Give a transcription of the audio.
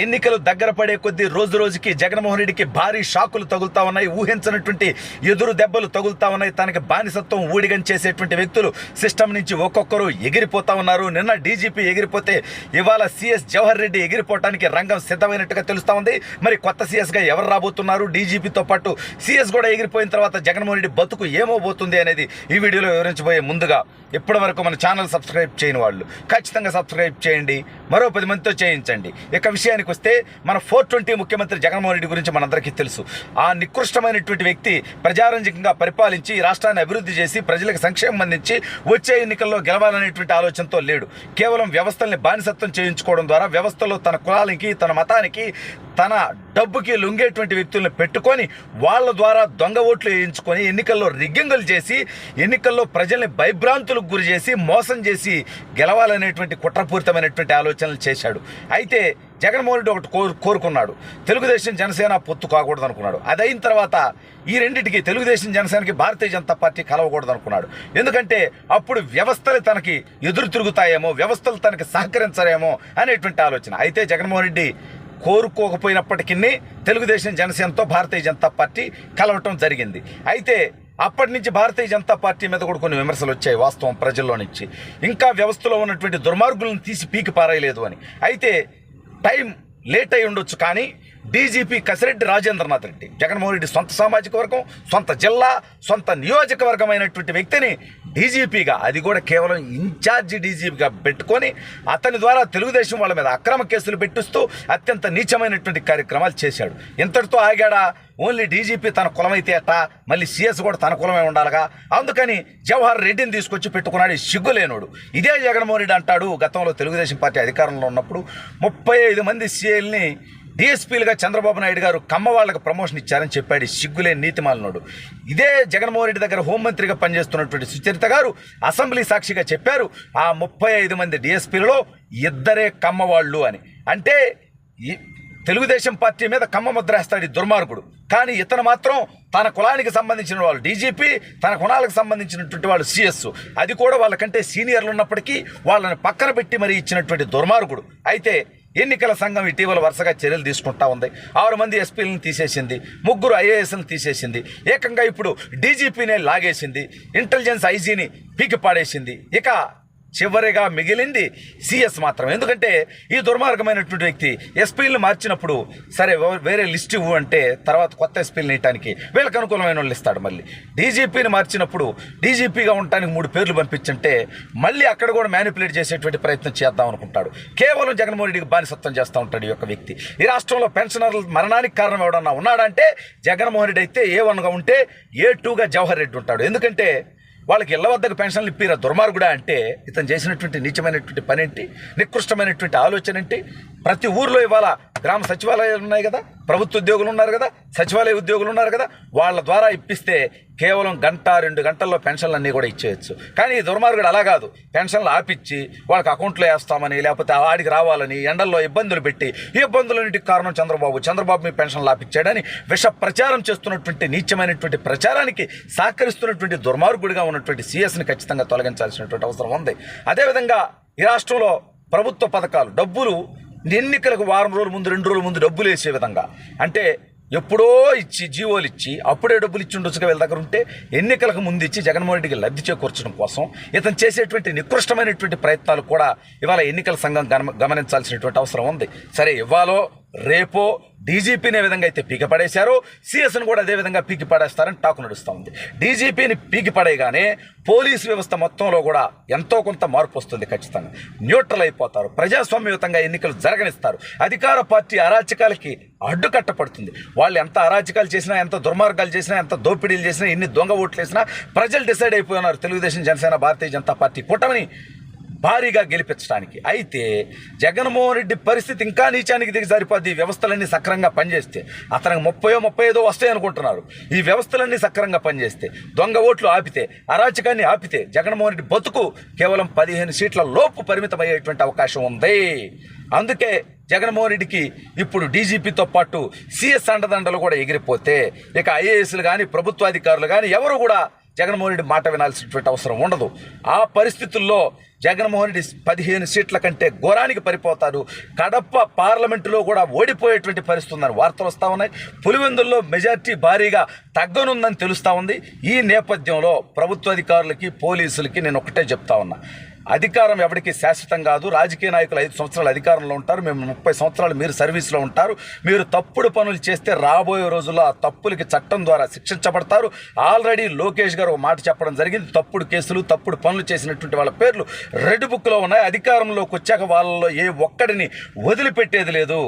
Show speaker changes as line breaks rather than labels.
ఎన్నికలు దగ్గర పడే కొద్దీ రోజు రోజుకి జగన్మోహన్ రెడ్డికి భారీ షాకులు తగులుతా ఉన్నాయి. ఊహించినటువంటి ఎదురు దెబ్బలు తగులుతా ఉన్నాయి. తనకి బానిసత్వం ఊడిగం చేసేటువంటి వ్యక్తులు సిస్టమ్ నుంచి ఒక్కొక్కరు ఎగిరిపోతా ఉన్నారు. నిన్న డీజీపీ ఎగిరిపోతే ఇవాళ సిఎస్ జవహర్ రెడ్డి ఎగిరిపోవడానికి రంగం సిద్ధమైనట్టుగా తెలుస్తా ఉంది. మరి కొత్త సిఎస్గా ఎవరు రాబోతున్నారు? డీజీపీతో పాటు సిఎస్ కూడా ఎగిరిపోయిన తర్వాత జగన్మోహన్ రెడ్డి బతుకు ఏమోబోతుంది అనేది ఈ వీడియోలో వివరించబోయే ముందుగా ఇప్పటి వరకు మన ఛానల్ సబ్స్క్రైబ్ చేయని వాళ్ళు ఖచ్చితంగా సబ్స్క్రైబ్ చేయండి, మరో 10 మందితో చేయించండి. ఇక విషయానికి వస్తే మన 420 ముఖ్యమంత్రి జగన్మోహన్ రెడ్డి గురించి మనందరికీ తెలుసు. ఆ నికృష్టమైనటువంటి వ్యక్తి ప్రజారంజకంగా పరిపాలించి రాష్ట్రాన్ని అభివృద్ధి చేసి ప్రజలకు సంక్షేమం అందించి వచ్చే ఎన్నికల్లో గెలవాలనేటువంటి ఆలోచనతో లేడు. కేవలం వ్యవస్థల్ని బానిసత్వం చేయించుకోవడం ద్వారా వ్యవస్థలో తన కులానికి, తన మతానికి, తన డబ్బుకి లొంగేటువంటి వ్యక్తులను పెట్టుకొని వాళ్ళ ద్వారా దొంగ ఓట్లు వేయించుకొని ఎన్నికల్లో రిగ్గింగులు చేసి ఎన్నికల్లో ప్రజల్ని భయభ్రాంతులకు గురి చేసి మోసం చేసి గెలవాలనేటువంటి కుట్రపూరితమైనటువంటి ఆలోచనలు చేశాడు. అయితే జగన్మోహన్ రెడ్డి ఒకటి కోరుకున్నాడు, తెలుగుదేశం జనసేన పొత్తు కాకూడదు అనుకున్నాడు. అది అయిన తర్వాత ఈ రెండింటికి తెలుగుదేశం జనసేనకి భారతీయ జనతా పార్టీ కలవకూడదు అనుకున్నాడు. ఎందుకంటే అప్పుడు వ్యవస్థలు తనకి ఎదురు తిరుగుతాయేమో, వ్యవస్థలు తనకి సహకరించరేమో అనేటువంటి ఆలోచన. అయితే జగన్మోహన్ రెడ్డి కోరుకోకపోయినప్పటికీ తెలుగుదేశం జనసేనతో భారతీయ జనతా పార్టీ కలవటం జరిగింది. అయితే అప్పటి నుంచి భారతీయ జనతా పార్టీ మీద కూడా కొన్ని విమర్శలు వచ్చాయి వాస్తవం ప్రజల్లో నుంచి. ఇంకా వ్యవస్థలో ఉన్నటువంటి దుర్మార్గులను తీసి పీకి పారేయలేదు అని. అయితే టైం లేట్ అయి ఉండొచ్చు, కానీ డీజీపీ కసిరెడ్డి రాజేంద్రనాథ్ రెడ్డి జగన్మోహన్ రెడ్డి సొంత సామాజిక వర్గం, సొంత జిల్లా, సొంత నియోజకవర్గమైనటువంటి వ్యక్తిని డీజీపీగా, అది కూడా కేవలం ఇన్ఛార్జి డీజీపీగా పెట్టుకొని అతని ద్వారా తెలుగుదేశం వాళ్ళ మీద అక్రమ కేసులు పెట్టిస్తూ అత్యంత నీచమైనటువంటి కార్యక్రమాలు చేశాడు. ఇంతటితో ఆగాడా? ఓన్లీ డీజీపీ తన కులమైతే అట్ట, మళ్ళీ సీఎస్ కూడా తన కులమే ఉండాలిగా. అందుకని జవహర్ రెడ్డిని తీసుకొచ్చి పెట్టుకున్నాడు. సిగ్గులేనోడు. ఇదే జగన్మోహన్ రెడ్డి అంటాడు, గతంలో తెలుగుదేశం పార్టీ అధికారంలో ఉన్నప్పుడు 35 మంది సీఎల్ని డిఎస్పీలుగా చంద్రబాబు నాయుడు గారు కమ్మ వాళ్ళకి ప్రమోషన్ ఇచ్చారని చెప్పాడు. సిగ్గులేని నీతిమాలినోడు. ఇదే జగన్మోహన్ రెడ్డి దగ్గర హోంమంత్రిగా పనిచేస్తున్నటువంటి సుచరిత గారు అసెంబ్లీ సాక్షిగా చెప్పారు, ఆ 35 మంది డిఎస్పీలలో 2 కమ్మవాళ్ళు అని. అంటే తెలుగుదేశం పార్టీ మీద కమ్మ ముద్ర వేస్తాడు ఈ దుర్మార్గుడు. కానీ ఇతను మాత్రం తన కులానికి సంబంధించిన వాళ్ళు డీజీపీ, తన కులాలకు సంబంధించినటువంటి వాళ్ళు సిఎస్, అది కూడా వాళ్ళకంటే సీనియర్లు ఉన్నప్పటికీ వాళ్ళని పక్కన పెట్టి మరీ ఇచ్చినటువంటి దుర్మార్గుడు. అయితే ఎన్నికల సంఘం ఇటీవల వరుసగా చర్యలు తీసుకుంటా ఉంది. 6 మంది ఎస్పీలను తీసేసింది, 3 ఐఏఎస్లను తీసేసింది, ఏకంగా ఇప్పుడు డీజీపీనే లాగేసింది, ఇంటెలిజెన్స్ ఐజీని పీకి పాడేసింది. ఇక చివరిగా మిగిలింది సిఎస్ మాత్రం. ఎందుకంటే ఈ దుర్మార్గమైనటువంటి వ్యక్తి ఎస్పీలను మార్చినప్పుడు సరే వేరే లిస్ట్ ఇవ్వు అంటే తర్వాత కొత్త ఎస్పీలు వేయటానికి వీళ్ళకి అనుకూలమైన వాళ్ళు ఇస్తాడు. మళ్ళీ డీజీపీని మార్చినప్పుడు డీజీపీగా ఉండటానికి 3 పేర్లు పంపించంటే మళ్ళీ అక్కడ కూడా మ్యానిపులేట్ చేసేటువంటి ప్రయత్నం చేద్దాం అనుకుంటాడు. కేవలం జగన్మోహన్ రెడ్డికి బానిసత్వం చేస్తూ ఉంటాడు ఈ యొక్క వ్యక్తి. ఈ రాష్ట్రంలో పెన్షనర్ల మరణానికి కారణం ఎవడన్నా ఉన్నాడంటే జగన్మోహన్ రెడ్డి అయితే A1గా ఉంటే A2గా జవహర్ రెడ్డి ఉంటాడు. ఎందుకంటే వాళ్ళకి ఇళ్ల వద్దకు పెన్షన్లు ఇప్పిరా దుర్మార్గుడా అంటే ఇతను చేసినటువంటి నీచమైనటువంటి పని ఏంటి, నికృష్టమైనటువంటి ఆలోచన ఏంటి? ప్రతి ఊర్లో ఇవాళ గ్రామ సచివాలయాలు ఉన్నాయి కదా, ప్రభుత్వ ఉద్యోగులు ఉన్నారు కదా, సచివాలయ ఉద్యోగులు ఉన్నారు కదా, వాళ్ళ ద్వారా ఇప్పిస్తే కేవలం 1-2 గంటల్లో పెన్షన్లు కూడా ఇచ్చేయచ్చు. కానీ ఈ దుర్మార్గుడు అలా కాదు, పెన్షన్లు ఆపిచ్చి వాళ్ళకి అకౌంట్లో వేస్తామని లేకపోతే ఆడికి రావాలని ఎండల్లో ఇబ్బందులు పెట్టి ఈ ఇబ్బందులన్నింటికి కారణం చంద్రబాబు మీ పెన్షన్లు ఆపిచ్చాడని విష ప్రచారం చేస్తున్నటువంటి నీచమైనటువంటి ప్రచారానికి సహకరిస్తున్నటువంటి దుర్మార్గుడిగా ఉన్నటువంటి సిఎస్ని ఖచ్చితంగా తొలగించాల్సినటువంటి అవసరం ఉంది. అదేవిధంగా ఈ రాష్ట్రంలో ప్రభుత్వ పథకాలు డబ్బులు ఎన్నికలకు 1 రోజుల ముందు 2 రోజుల ముందు డబ్బులు వేసే విధంగా, అంటే ఎప్పుడో ఇచ్చి జీవోలు ఇచ్చి అప్పుడే డబ్బులు ఇచ్చి ఉండొచ్చుగా వీళ్ళ దగ్గర ఉంటే ఎన్నికలకు ముందు ఇచ్చి జగన్మోహన్ రెడ్డికి లబ్ధి చేకూర్చడం కోసం ఇతను చేసేటువంటి నికృష్టమైనటువంటి ప్రయత్నాలు కూడా ఇవాళ ఎన్నికల సంఘం గమనించాల్సినటువంటి అవసరం ఉంది. సరే, ఇవ్వాలో రేపో డీజీపీని ఏ విధంగా అయితే పీకి పడేశారో సిఎస్ను కూడా అదే విధంగా పీకి పడేస్తారని టాకు నడుస్తూ ఉంది. డీజీపీని పీకి పడేయగానే పోలీసు వ్యవస్థ మొత్తంలో కూడా ఎంతో కొంత మార్పు వస్తుంది. ఖచ్చితంగా న్యూట్రల్ అయిపోతారు, ప్రజాస్వామ్యయుతంగా ఎన్నికలు జరగనిస్తారు. అధికార పార్టీ అరాచకాలకి అడ్డుకట్టపడుతుంది. వాళ్ళు ఎంత అరాచకాలు చేసినా, ఎంత దుర్మార్గాలు చేసినా, ఎంత దోపిడీలు చేసినా, ఎన్ని దొంగ ఓట్లు వేసినా ప్రజలు డిసైడ్ అయిపోయినారు తెలుగుదేశం జనసేన భారతీయ జనతా పార్టీ కూటమిని భారీగా గెలిపించడానికి. అయితే జగన్మోహన్ రెడ్డి పరిస్థితి ఇంకా నీచానికి దిగి సరిపోద్ది. వ్యవస్థలన్నీ సక్రంగా పనిచేస్తే అతనికి 30-35 వస్తాయి అనుకుంటున్నారు. ఈ వ్యవస్థలన్నీ సక్రంగా పనిచేస్తే, దొంగ ఓట్లు ఆపితే, అరాచకాన్ని ఆపితే జగన్మోహన్ రెడ్డి బతుకు కేవలం 15 సీట్ల లోపు పరిమితమయ్యేటువంటి అవకాశం ఉంది. అందుకే జగన్మోహన్ రెడ్డికి ఇప్పుడు డీజీపీతో పాటు సిఎస్ అండదండలు కూడా ఎగిరిపోతే ఇక ఐఏఎస్లు కానీ ప్రభుత్వాధికారులు కానీ ఎవరు కూడా జగన్మోహన్ రెడ్డి మాట వినాల్సినటువంటి అవసరం ఉండదు. ఆ పరిస్థితుల్లో జగన్మోహన్ రెడ్డి 15 సీట్ల కంటే ఘోరానికి పడిపోతారు. కడప పార్లమెంటులో కూడా ఓడిపోయేటువంటి పరిస్థితి ఉందని వార్తలు వస్తూ ఉన్నాయి. పులివెందుల్లో మెజార్టీ భారీగా తగ్గనుందని తెలుస్తూ ఉంది. ఈ నేపథ్యంలో ప్రభుత్వ అధికారులకి పోలీసులకి నేను ఒకటే చెప్తా ఉన్నా, అధికారం ఎవరికి శాశ్వతం కాదు. రాజకీయ నాయకులు 5 సంవత్సరాలు అధికారంలో ఉంటారు, మేము 30 సంవత్సరాలు మీరు సర్వీస్లో ఉంటారు. మీరు తప్పుడు పనులు చేస్తే రాబోయే రోజుల్లో ఆ తప్పులకి చట్టం ద్వారా శిక్షించబడతారు. ఆల్రెడీ లోకేష్ గారు ఒక మాట చెప్పడం జరిగింది, తప్పుడు కేసులు తప్పుడు పనులు చేసినటువంటి వాళ్ళ పేర్లు రెడ్ బుక్లో ఉన్నాయి. అధికారంలోకి వచ్చాక వాళ్ళలో ఏ ఒక్కడిని వదిలిపెట్టేది లేదు.